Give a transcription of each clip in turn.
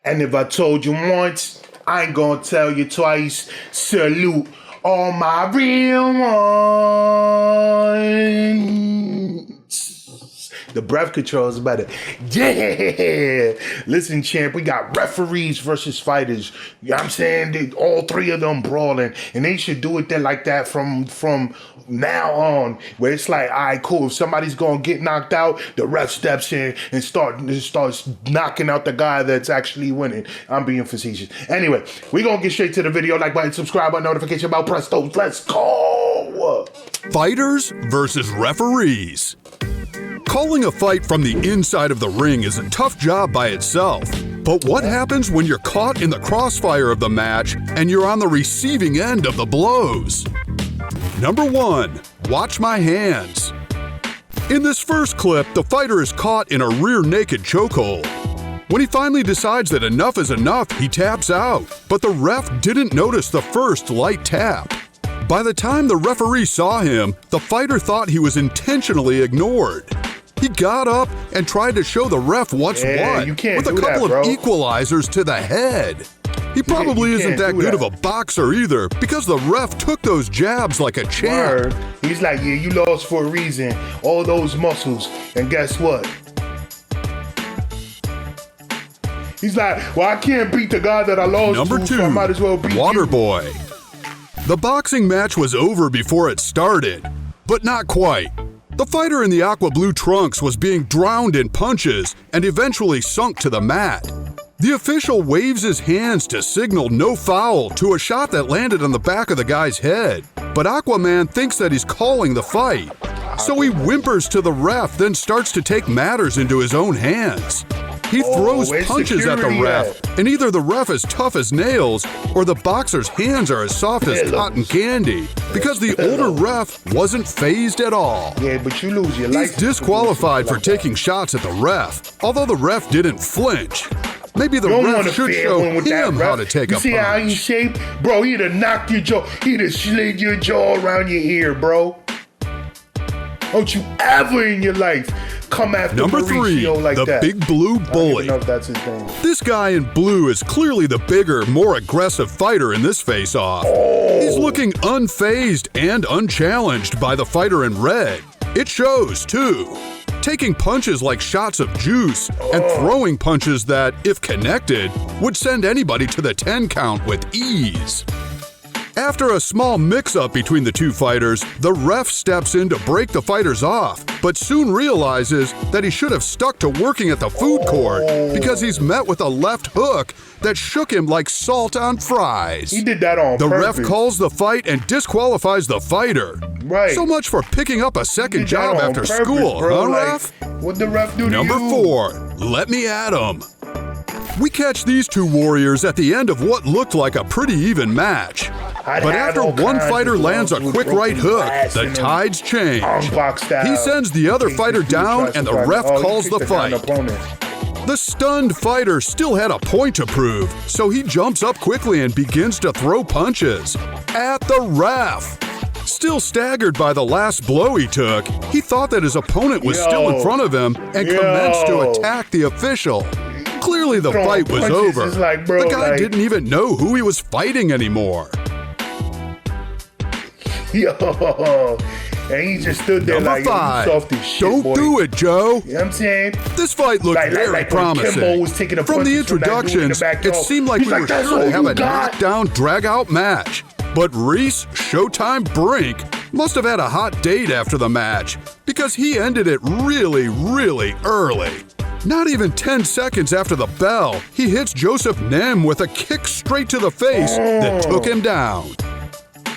And if I told you once, I ain't gonna tell you twice. Salute all my real ones. The breath control is better. Yeah. Listen, champ, we got referees versus fighters. You know what I'm saying? All three of them brawling. And they should do it then like that from now on, where it's like, all right, cool. If somebody's gonna get knocked out, the ref steps in and starts knocking out the guy that's actually winning. I'm being facetious. Anyway, we're gonna get straight to the video. Like button, subscribe button, notification bell, press those. Let's go. Fighters versus referees. Calling a fight from the inside of the ring is a tough job by itself. But what happens when you're caught in the crossfire of the match and you're on the receiving end of the blows? Number 1. Watch my hands. In this first clip, the fighter is caught in a rear naked chokehold. When he finally decides that enough is enough, he taps out. But the ref didn't notice the first light tap. By the time the referee saw him, the fighter thought he was intentionally ignored. He got up and tried to show the ref what's what, with a couple of equalizers to the head. He probably isn't that good of a boxer either, because the ref took those jabs like a champ. He's like, yeah, you lost for a reason. All those muscles. And guess what? He's like, well, I can't beat the guy that I lost Number to, 2, so I might as well beat Waterboy. The boxing match was over before it started, but not quite. The fighter in the aqua blue trunks was being drowned in punches and eventually sunk to the mat. The official waves his hands to signal no foul to a shot that landed on the back of the guy's head. But Aquaman thinks that he's calling the fight. So he whimpers to the ref, then starts to take matters into his own hands. He throws punches at the ref, and either the ref is tough as nails or the boxer's hands are as soft as cotton candy, because the older ref wasn't fazed at all. Yeah, but you lose your life. He's disqualified for taking shots at the ref, although the ref didn't flinch. Maybe the ref should show him how to take a punch. You see how he's shaped? Bro, he'd have knocked your jaw, he'd have slid your jaw around your ear, bro. Don't you ever in your life come after Number 3, like the that. Big Blue Bully. I don't even know if that's his name. This guy in blue is clearly the bigger, more aggressive fighter in this face-off. He's looking unfazed and unchallenged by the fighter in red. It shows, too. Taking punches like shots of juice and throwing punches that, if connected, would send anybody to the 10 count with ease. After a small mix-up between the two fighters, the ref steps in to break the fighters off, but soon realizes that he should have stuck to working at the food court because he's met with a left hook that shook him like salt on fries. He did that on purpose. The ref calls the fight and disqualifies the fighter. Right. So much for picking up a second job after school, huh, ref? What'd the ref do to you? Number 4, let me at him. We catch these two warriors at the end of what looked like a pretty even match. But after one fighter lands a quick right hook, the tides change. He sends the other fighter down and the ref calls the fight. The stunned fighter still had a point to prove, so he jumps up quickly and begins to throw punches at the ref. Still staggered by the last blow he took, he thought that his opponent was still in front of him and commenced to attack the official. Clearly the fight was over. The guy didn't even know who he was fighting anymore. Yo, and he just stood there Number like, 5, soft as shit, don't boy. do it, Joe. You know what I'm saying? This fight looked very promising. From the introductions, it seemed like we were sure to have a knockdown, drag-out match. But Reese Showtime Brink must have had a hot date after the match, because he ended it really, really early. Not even 10 seconds after the bell, he hits Joseph Nem with a kick straight to the face that took him down.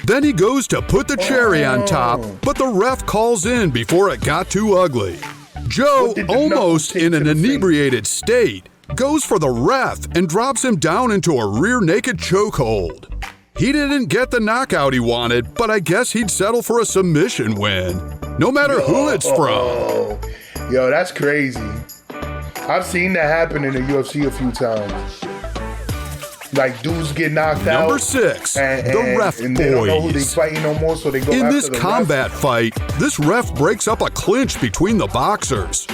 Then he goes to put the cherry on top, but the ref calls in before it got too ugly. Joe, almost in an inebriated state, goes for the ref and drops him down into a rear naked chokehold. He didn't get the knockout he wanted, but I guess he'd settle for a submission win, no matter who it's from. Yo, that's crazy. I've seen that happen in the UFC a few times. Like dudes get knocked out. Number 6, the ref and they don't know who they fighting no more, so they go in after this the combat fight, this ref breaks up a clinch between the boxers.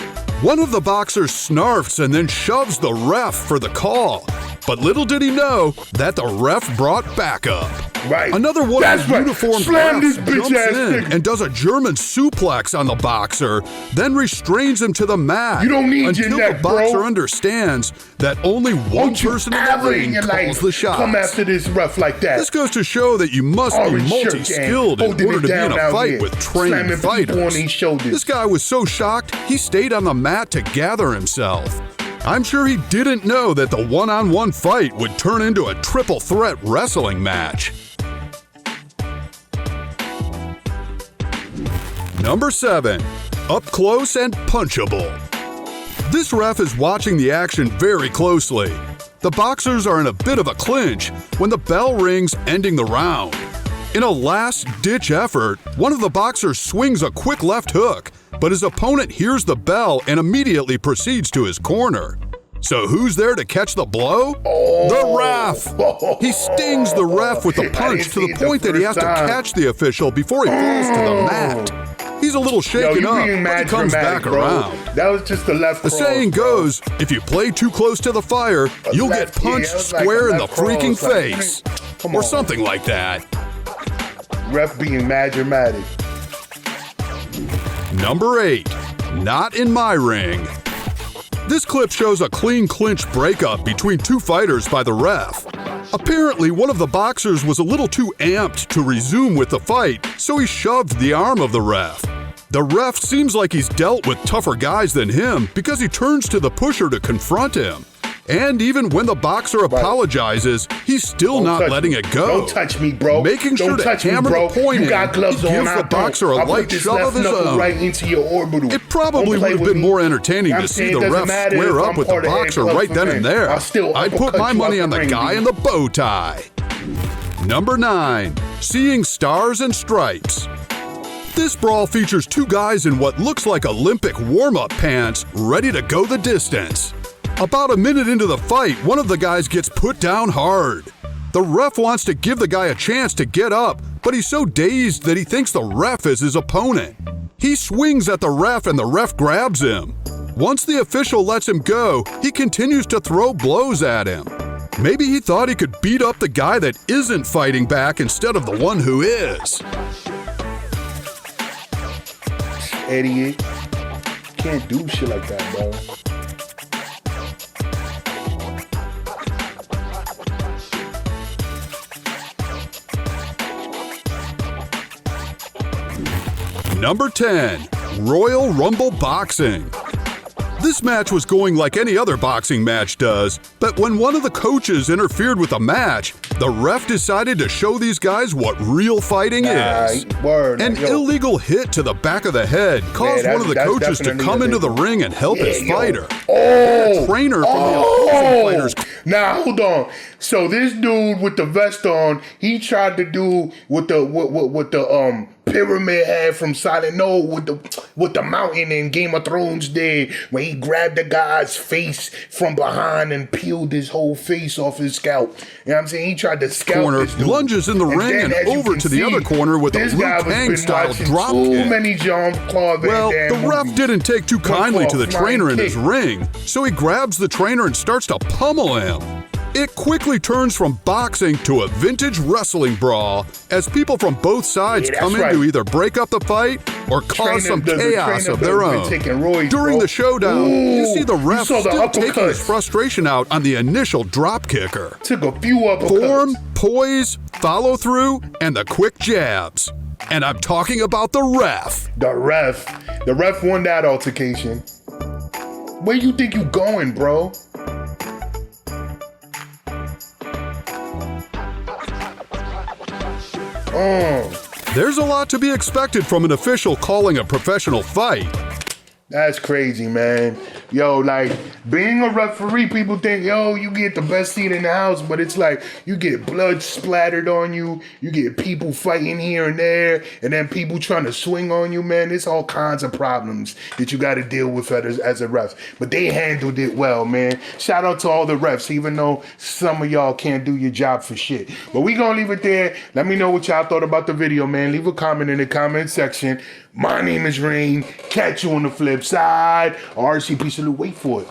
One of the boxers snarfs and then shoves the ref for the call, But little did he know that the ref brought backup. Right. Another one of his uniformed Slam this refs bitch jumps ass in nigga. and does a German suplex on the boxer, then restrains him to the mat. You don't need until your neck, the boxer bro. understands that only one Won't you person in the ever in ring your calls life the shots. come after this ref like that? This goes to show that you must be Orange shirt multi-skilled gang, in holding order it to be in down a out fight here, with trained slamming people fighters. on these shoulders. This guy was so shocked, he stayed on the mat to gather himself. I'm sure he didn't know that the one-on-one fight would turn into a triple threat wrestling match. Number 7. Up close and punchable. This ref is watching the action very closely. The boxers are in a bit of a clinch when the bell rings, ending the round. In a last-ditch effort, one of the boxers swings a quick left hook, but his opponent hears the bell and immediately proceeds to his corner. So who's there to catch the blow? The ref! He stings the ref with the punch to the point that he has to catch the official before he falls to the mat. He's a little shaken up, but he comes back around. That was just the left The cross, saying bro. goes, if you play too close to the fire, you'll get punched square in the freaking face. Come Or on. something like that. Ref being mad dramatic. Number 8. Not in my ring. This clip shows a clean clinch breakup between two fighters by the ref. Apparently, one of the boxers was a little too amped to resume with the fight, so he shoved the arm of the ref. The ref seems like he's dealt with tougher guys than him because he turns to the pusher to confront him. And even when the boxer apologizes, he's still not letting it go. Don't touch me, bro. Making sure Don't to touch me, hammer bro. the point You got in, gloves he on. gives I the don't. boxer a I'll put light this shove left of his knuckle own. right into your orbital. It probably Don't play would have with been me. more entertaining I'm to see saying the it doesn't ref matter square if up I'm with the part of boxer Head right Club then for and men. there. I'll still I'd put uppercut my you money off on the the ring, guy dude. in the bow tie. Number 9. Seeing stars and stripes. This brawl features two guys in what looks like Olympic warm-up pants, ready to go the distance. About a minute into the fight, one of the guys gets put down hard. The ref wants to give the guy a chance to get up, but he's so dazed that he thinks the ref is his opponent. He swings at the ref and the ref grabs him. Once the official lets him go, he continues to throw blows at him. Maybe he thought he could beat up the guy that isn't fighting back instead of the one who is. Idiot. Can't do shit like that, bro. Number 10. Royal Rumble Boxing. This match was going like any other boxing match does, but when one of the coaches interfered with the match, the ref decided to show these guys what real fighting is. Word. An illegal hit to the back of the head caused one of the coaches to come into the ring and help his fighter. Oh, a trainer from the opposing fighters. Now hold on. So this dude with the vest on, he tried to do with the pyramid head from Silent No with the mountain in Game of Thrones did when he grabbed the guy's face from behind and peeled his whole face off his scalp. You know what I'm saying? He tried to scalp Corner this dude. lunges in the ring then, and as you over can to the see, other corner with a this Liu guy was Kang been style watching drop too kick. many Jean-Claude Van Well, Damme the ref movies. didn't take too kindly for to a the flying trainer in kick. his ring, so he grabs the trainer and starts to pummel him. It quickly turns from boxing to a vintage wrestling brawl as people from both sides come in to either break up the fight or cause some chaos of their own. During the showdown, you see the ref still taking his frustration out on the initial drop kicker. Took a few uppercuts. Form, poise, follow through, and the quick jabs. And I'm talking about the ref. The ref won that altercation. Where you think you going, bro? There's a lot to be expected from an official calling a professional fight. That's crazy, man. Yo, like, being a referee, people think, yo, you get the best seat in the house, but it's like, you get blood splattered on you, you get people fighting here and there, and then people trying to swing on you, man. There's all kinds of problems that you got to deal with as a ref. But they handled it well, man. Shout out to all the refs, even though some of y'all can't do your job for shit. But we gonna leave it there. Let me know what y'all thought about the video, man. Leave a comment in the comment section. My name is Rain. Catch you on the flip side. RCP salute. Wait for it.